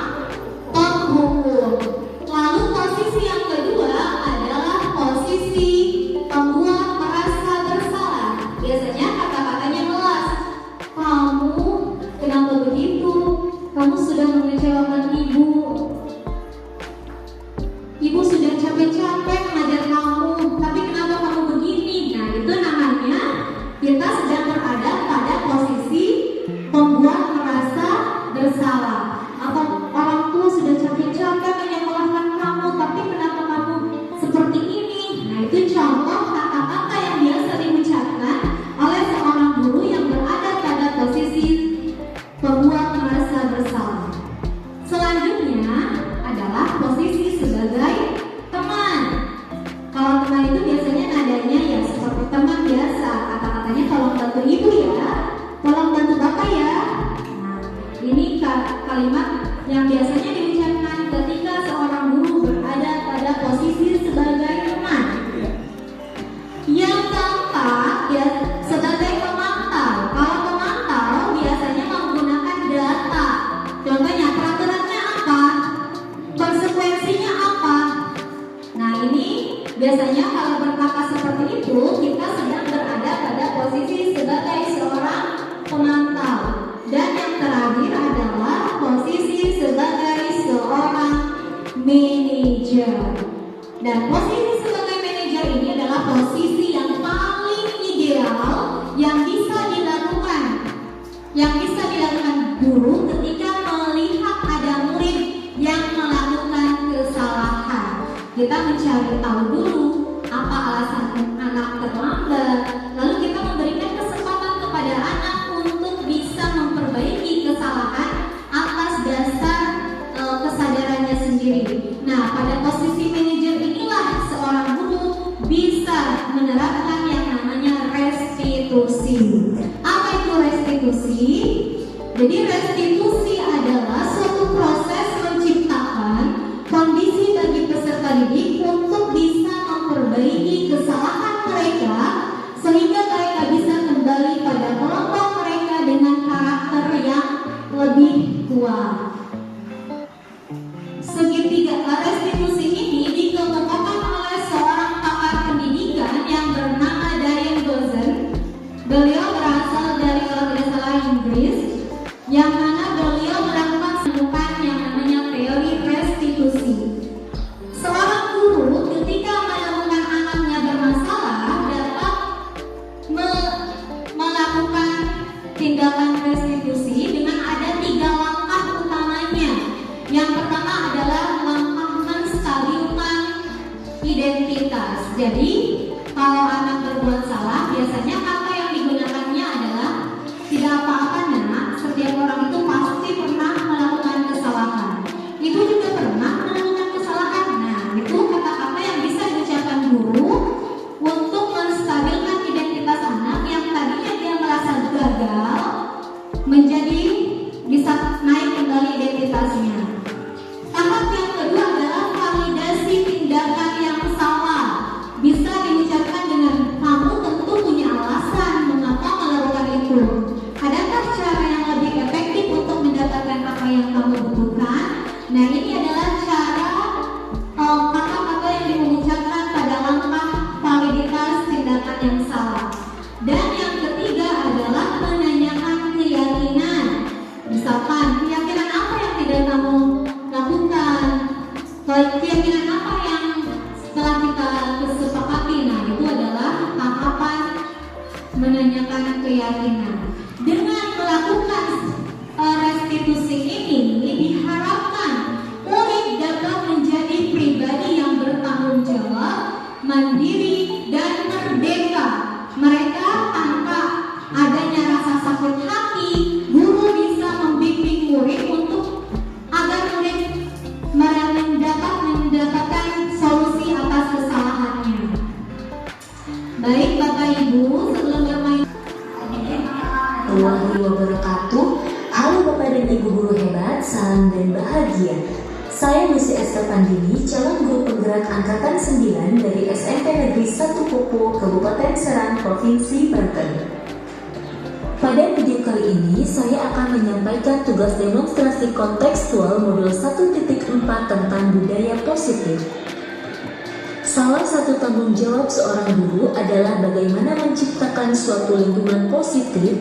Speaker 5: penghubung. Lalu posisi yang kedua adalah posisi pembuat merasa bersalah. Biasanya kata-katanya melas. Kamu kenapa begitu? Kamu sudah mengecewakan ibu. Ibu sudah capek-capek mengajar kamu, tapi kenapa kamu begini? Nah, itu namanya kita sedang berada pada posisi pembuat merasa bersalah. Atau orang tua sudah capek-capek menyekolahkan kamu, tapi kenapa kamu seperti ini? Nah, itu contoh kata-kata yang biasa diucapkan oleh seorang guru yang berada pada posisi pembuat merasa bersalah. Selanjutnya adalah posisi sebagai teman. Kalau teman itu biasanya nadanya ya seperti teman biasa. Kata-katanya tolong bantu ibu ya, tolong bantu bapak ya. Nah, ini kalimat yang biasanya diucapkan ketika seorang guru berada pada posisi sebagai teman. Yang keempat ya sebagai pemantau. Kalau pemantau biasanya menggunakan data. Contohnya peraturannya apa? Konsekuensinya apa? Nah, ini biasanya kalau berkata seperti itu kita sedang berada pada posisi sebagai seorang pemantau. Dan yang terakhir adalah posisi sebagai seorang manajer. Dan posisi sebagai manajer ini adalah posisi yang paling ideal yang bisa dilakukan guru ketika melihat ada murid yang melakukan kesalahan. Kita mencari tahu dulu apa alasan anak terlambat, lalu kita memberikan kesempatan kepada anak untuk bisa Jadi restitusi adalah suatu proses menciptakan kondisi bagi peserta didik untuk bisa memperbaiki kesalahan mereka sehingga mereka bisa kembali pada kelompok mereka dengan karakter yang lebih kuat. Segitiga restitusi ini dikemukakan oleh seorang pakar pendidikan yang bernama Diane Gozen. Beliau berasal dari kalau tidak salah Inggris, yang mana beliau melakukan penemuan yang namanya teori restitusi. Seorang guru ketika menemukan anaknya bermasalah dapat melakukan tindakan restitusi dengan ada 3 langkah utamanya. Yang pertama adalah langkah menstabilkan identitas. Jadi kalau anak berbuat salah, biasanya kata yang digunakannya adalah tidak apa-apa nak, setiap orang itu pasti pernah melakukan kesalahan. Ibu juga pernah melakukan kesalahan. Nah, itu kata-kata yang bisa diucapkan guru untuk menstabilkan identitas anak yang tadinya dia merasa gagal menjadi bisa naik kembali identitasnya. Tahap yang kedua adalah validasi tindakan yang salah. Bisa diucapkan dengan kamu tentu punya alasan mengapa melakukan itu. Adakah cara yang lebih efektif untuk mendapatkan apa yang kamu butuhkan? Nah, ini adalah cara kata-kata yang diucapkan pada langkah validitas tindakan yang salah. Dan yang ketiga adalah menanyakan keyakinan. Misalkan, keyakinan apa yang tidak kamu lakukan? Keyakinan apa yang setelah kita kesepakati? Nah, itu adalah tahapan menanyakan keyakinan. Dengan melakukan restitusi ini diharapkan murid dapat menjadi pribadi yang bertanggung jawab, mandiri, dan merdeka. Mereka tanpa adanya rasa sakit hati, guru bisa membimbing murid untuk agar murid mendapatkan solusi atas kesalahannya. Baik Bapak Ibu, sebelum bermain
Speaker 1: Warahmatullahi wabarakatuh. Halo Bapak dan Ibu guru hebat, salam dan bahagia. Saya Lucy Esther Pandini, calon guru penggerak angkatan 9 dari SMP Negeri 1 Popo, Kabupaten Serang, Provinsi Banten. Pada video kali ini, saya akan menyampaikan tugas demonstrasi kontekstual modul 1.4 tentang budaya positif. Salah satu tanggung jawab seorang guru adalah bagaimana menciptakan suatu lingkungan positif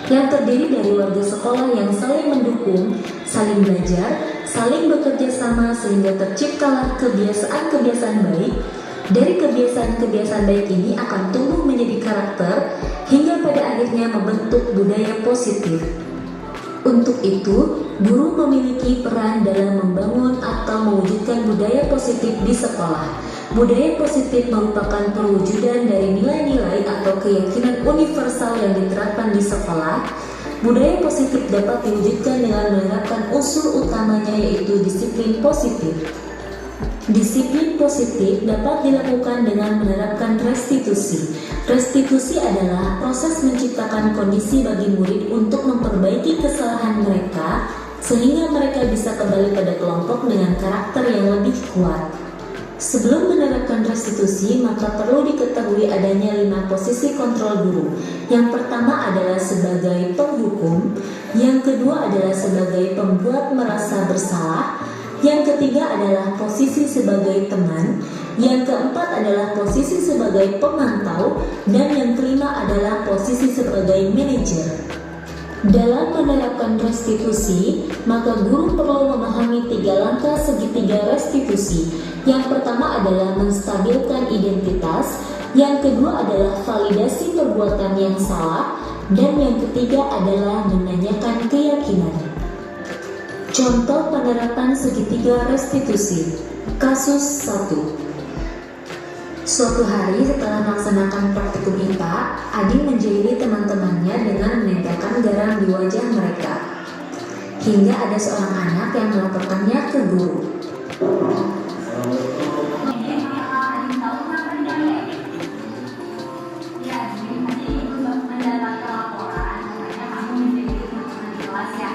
Speaker 1: yang terdiri dari warga sekolah yang saling mendukung, saling belajar, saling bekerja sama sehingga terciptalah kebiasaan-kebiasaan baik. Dari kebiasaan-kebiasaan baik ini akan tumbuh menjadi karakter hingga pada akhirnya membentuk budaya positif. Untuk itu, guru memiliki peran dalam membangun atau mewujudkan budaya positif di sekolah. Budaya positif merupakan perwujudan dari nilai-nilai atau keyakinan universal yang diterapkan di sekolah. Budaya positif dapat diwujudkan dengan menerapkan unsur utamanya yaitu disiplin positif. Disiplin positif dapat dilakukan dengan menerapkan restitusi. Restitusi adalah proses menciptakan kondisi bagi murid untuk memperbaiki kesalahan mereka sehingga mereka bisa kembali pada kelompok dengan karakter yang lebih kuat. Sebelum menerapkan restitusi, maka perlu diketahui adanya 5 posisi kontrol guru. Yang pertama adalah sebagai penghukum, yang kedua adalah sebagai pembuat merasa bersalah, yang ketiga adalah posisi sebagai teman, yang keempat adalah posisi sebagai pemantau, dan yang kelima adalah posisi sebagai manajer. Dalam menerapkan restitusi, maka guru perlu memahami 3 langkah segitiga restitusi. Yang pertama adalah menstabilkan identitas, yang kedua adalah validasi perbuatan yang salah, dan yang ketiga adalah menanyakan keyakinan. Contoh penerapan segitiga restitusi. Kasus 1. Suatu hari setelah melaksanakan praktikum IPA, Adi menjaili teman-temannya dengan menempelkan garam di wajah mereka. Hingga ada seorang anak yang melaporkannya ke guru.
Speaker 2: Ya, jadi tadi ibu mendapat laporan, makanya kamu menjadi teman-teman di kelas ya.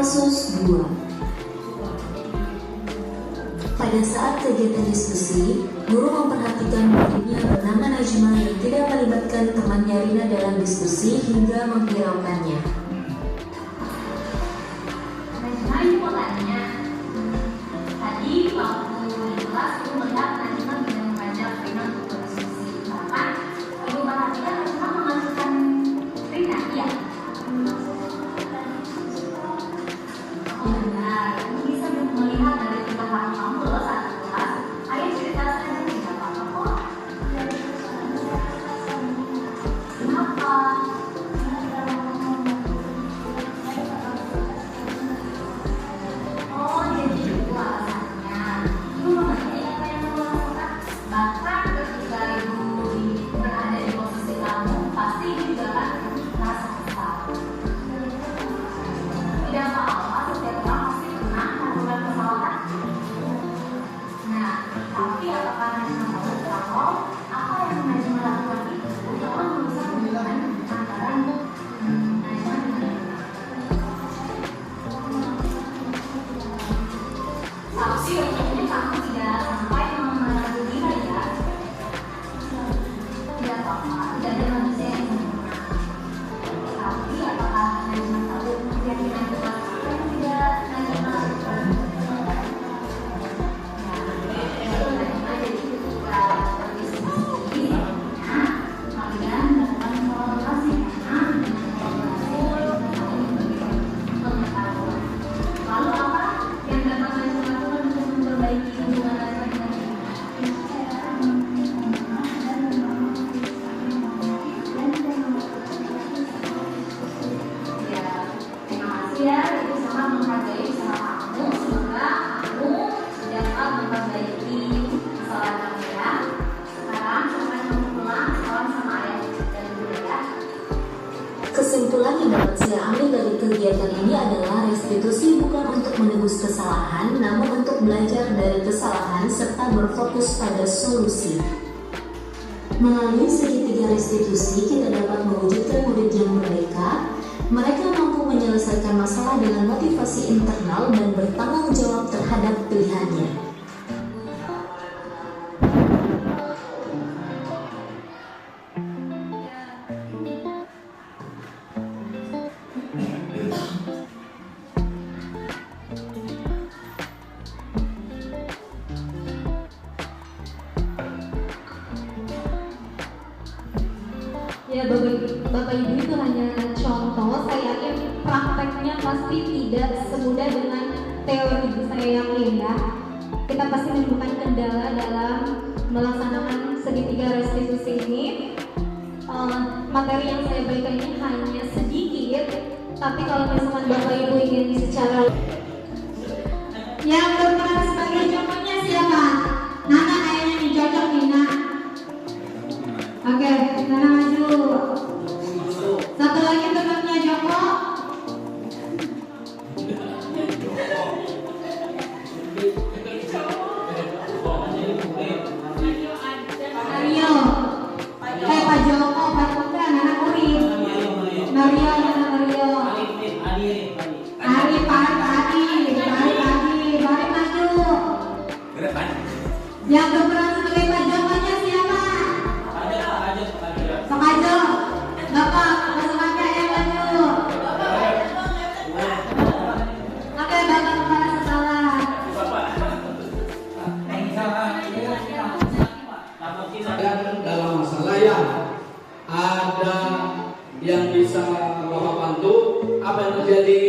Speaker 5: Kasus 2. Pada saat kegiatan diskusi, guru memperhatikan muridnya bernama Najma yang tidak melibatkan temannya Rina dalam diskusi hingga menghiraukannya.
Speaker 2: Najma, ibu mau tanya. Tadi waktu di kelas, ibu melihat Najma tidak mengajak Rina untuk berdiskusi. Bahkan, ibu perhatikan Najma memasukkan Rina, iya? Oh benar, ibu bisa melihat dari tingkah laku kamu loh saat di kelas. Ayo cerita saja, tidak apa-apa kok. Kenapa? Oh, jadi itu alasannya. Ibu mengerti apa yang kamu lakukan. Bahkan ketika ibu berada di posisi kamu, pasti ibu juga akan merasa kesal. Tidak apa-apa, setiap orang pasti pernah melakukan kesalahan. Nah, tapi apakah Najma tahu kalau apa yang Najma lakukan itu telah merusak hubungan antara Najma dan Rina? Tapi untungnya kamu tidak sampai memengaruhi Rina ya. Tidak apa-apa, tidak ada manusia yang sempurna. Tapi apakah Najma tahu yang Rina lakukan tidak Najma lakukan? Ya, itu Najma jadi ketika berdiskusi, kalian melakukan kolaborasi karena pengetahuan. Lalu apa yang dapat Najma lakukan untuk memperbaiki hubungan Najma dengan Rina? Ya, terima kasih ya, Ibu sangat menghargai usaha kamu. Semoga kamu dapat memperbaiki kesalahan kamu ya. Sekarang silakan kamu pulang kawan sama ayah dan ibu ya.
Speaker 5: Kesimpulan yang dapat saya ambil dari kegiatan ini adalah restitusi bukan untuk menebus kesalahan, namun untuk belajar dari kesalahan serta berfokus pada solusi. Melalui segitiga restitusi, kita dapat mewujudkan murid yang merdeka. Mereka mampu menyelesaikan masalah dengan motivasi internal dan bertanggung jawab terhadap pilihannya. Ya, Bapak Ibu itu hanya contoh. Saya yakin prakteknya pasti tidak semudah dengan teori. Saya yakin ya, kita pasti menemukan kendala dalam melaksanakan segitiga restitusi ini. Materi yang saya berikan ini hanya sedikit, tapi kalau misalkan Bapak Ibu ingin secara yang berperan sebagai contohnya siapa? Nana kayaknya nih cocok nih, Nak. Oke, Nana maju. Satu lagi temannya Joko. Mario. Pak Joko, Pak Putra, Nana Kurin. Mario, Nana Mario. Ari, Mari maju. Yang berperan sebagai Pak Jokonya siapa? Pak Ajo. Bapak, langsung aja yang maju. Oke, Bapak kepala sekolah.
Speaker 8: Dalam masalah yang ada yang bisa Bapak bantu, apa yang terjadi?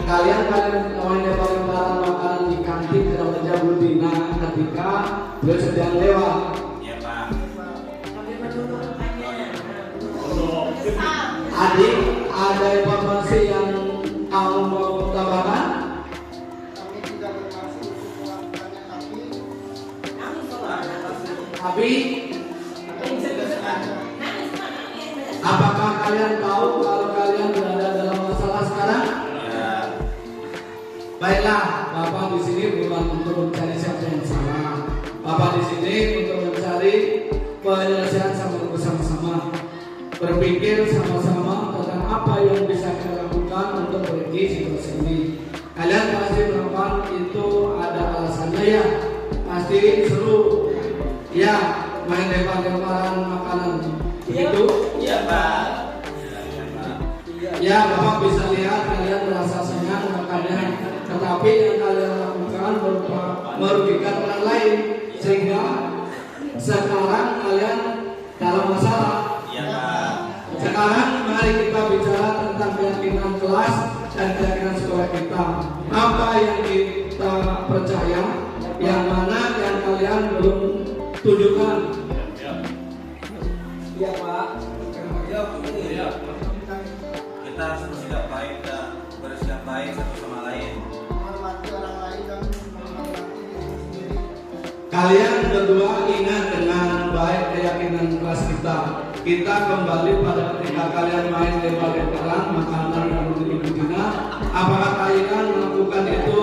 Speaker 8: Kalian lebarin barang makanan di kantin tidak menjauh Dina ketika beliau sedang lewat. Iya Pak. Adik, ada informasi yang kamu mau tambahkan?
Speaker 9: Kami tidak bermaksud untuk melakukannya, tapi
Speaker 8: Tapi
Speaker 9: kami bisa
Speaker 8: kalian tahu kalau kalian berada dalam masalah sekarang? Ya. Baiklah, Bapak di sini bukan untuk mencari siapa yang salah. Bapak di sini untuk mencari penyelesaian bersama-sama. Berpikir sama-sama tentang apa yang bisa kita lakukan untuk perbaiki situasi ini. Kalian pasti melakukan itu ada alasannya ya. Pasti seru. Ya, main lempar-lemparan makanan. Begitu?
Speaker 3: Iya, Pak.
Speaker 8: Ya, Bapak bisa lihat kalian merasa senang makanya, tetapi yang kalian lakukan berupa merugikan orang lain sehingga sekarang kalian dalam masalah.
Speaker 3: Iya, Pak.
Speaker 8: Sekarang mari kita bicara tentang keyakinan kelas dan keyakinan sekolah kita. Apa yang kita percaya, yang mana yang kalian belum tunjukkan.
Speaker 3: Iya, Pak.
Speaker 9: Iya. Kita harus bersikap baik dan bersikap baik satu sama lain.
Speaker 2: Menghormati orang lain dan menghormati diri sendiri.
Speaker 8: Kalian berdua ingat dengan baik keyakinan kelas kita. Kita kembali pada ketika kalian main lempar-lemparan makanan dan betina. Apakah kalian melakukan itu?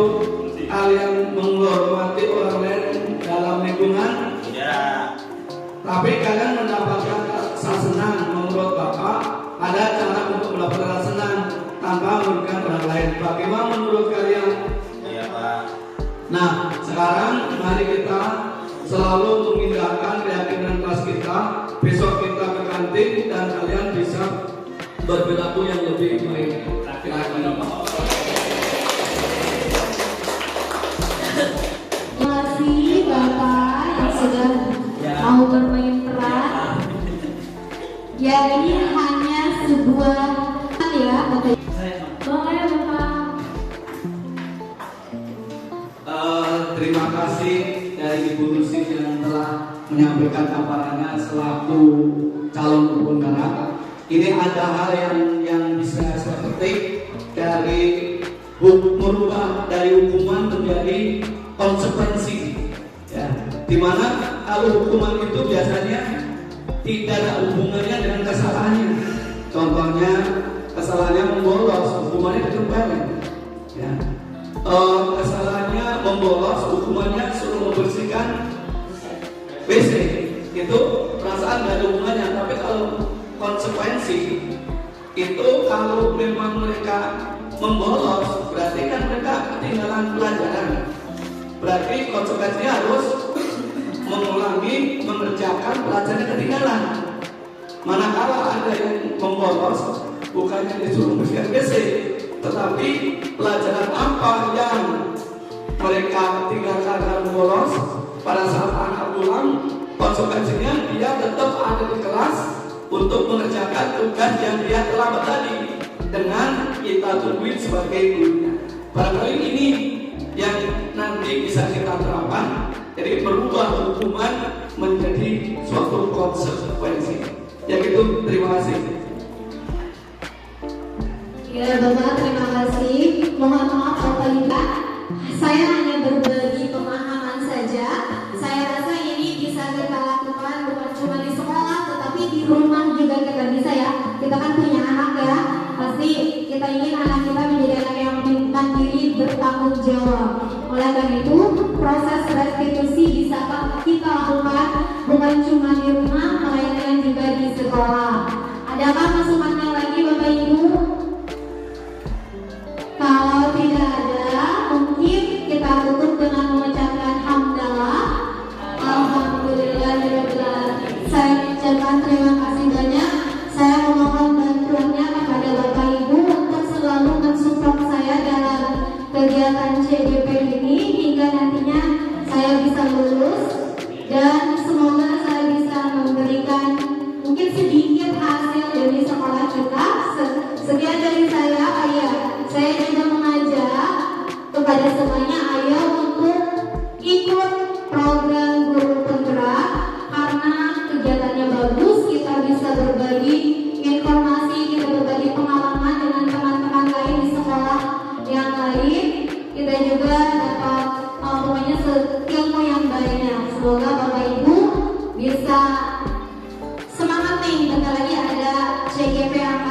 Speaker 8: Kalian menghormati orang lain dalam lingkungan?
Speaker 9: Ya.
Speaker 8: Tapi kalian mendapatkan rasa senang. Menurut Bapak, ada cara untuk mendapatkan rasa senang tanpa merugikan orang lain. Bagaimana menurut kalian?
Speaker 9: Iya, Pak.
Speaker 8: Nah, sekarang mari kita selalu mengindahkan keyakinan kelas kita. Besok kita ke kantin dan kalian bisa berperilaku yang lebih baik lagi.
Speaker 5: Terima kasih Bapak yang sudah mau bermain peran. Ya, ini hanya sebuah ya Bapak. Boleh Bapak.
Speaker 8: Terima kasih dari Ibu Nusi yang telah menyampaikan paparannya selaku calon pembongkar. Ini ada hal yang bisa saya petik dari merubah dari hukuman menjadi konsekuensi. Ya, dimana kalau hukuman itu biasanya tidak ada hubungannya dengan kesalahannya. Contohnya kesalahannya membolos, hukumannya dikembalikan. Ya. Kesalahannya membolos, hukumannya suruh membersihkan WC. Itu perasaan gak ada hubungannya. Tapi kalau konsekuensi itu kalau memang mereka membolos, berarti kan mereka ketinggalan pelajaran. Berarti konsekuensinya harus mengulangi mengerjakan pelajaran ketinggalan. Manakala ada yang membolos, bukannya disuruh membersihkan WC, tetapi pelajaran apa yang mereka tinggalkan karena bolos, pada saat anak pulang, konsekuensinya dia tetap ada di kelas untuk mengerjakan tugas yang dia terlambat tadi dengan kita tungguin sebagai gurunya. Barangkali ini yang nanti bisa kita terapkan, jadi merubah hukuman menjadi suatu konsekuensi. Ya gitu, terima kasih.
Speaker 5: Ya Bapak, terima kasih. Mohon maaf Bapak Ibu, saya hanya berbagi pemahaman saja. Saya rasa ini bisa kita lakukan bukan cuma di sekolah, tetapi di rumah juga kita bisa ya. Kita kan punya anak ya, pasti kita ingin anak kita menjadi anak yang mandiri, bertanggung jawab. Oleh karena itu, proses restitusi bisa kita lakukan bukan cuma di rumah, melainkan juga di sekolah. Adakah masukannya lagi Bapak Ibu? Kalau tidak ada, mungkin kita tutup dengan mengucapkan hamdalah. Alhamdulillahirobbilalamin. Saya ucapkan terima kasih banyak. Saya memohon bantuannya kepada Bapak Ibu untuk selalu mensupport saya dalam kegiatan CGP ini hingga nantinya saya bisa lulus dan semoga saya bisa memberikan mungkin sedikit hasil dari sekolah kita. Sekian dari saya, Ayah. Saya juga mengajak kepada semuanya ayo untuk ikut program guru penggerak karena kegiatannya bagus, kita bisa berbagi informasi, kita berbagi pengalaman dengan teman-teman lain di sekolah yang lain, kita juga dapat pokoknya ilmu yang banyak. Semoga Bapak Ibu bisa semangat nih, bentar lagi ada CGP angkatan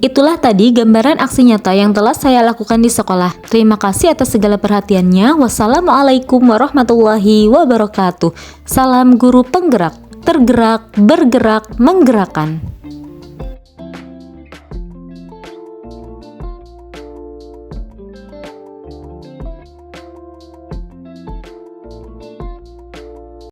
Speaker 1: Itulah tadi gambaran aksi nyata yang telah saya lakukan di sekolah. Terima kasih atas segala perhatiannya. Wassalamualaikum warahmatullahi wabarakatuh. Salam guru penggerak, tergerak, bergerak, menggerakkan.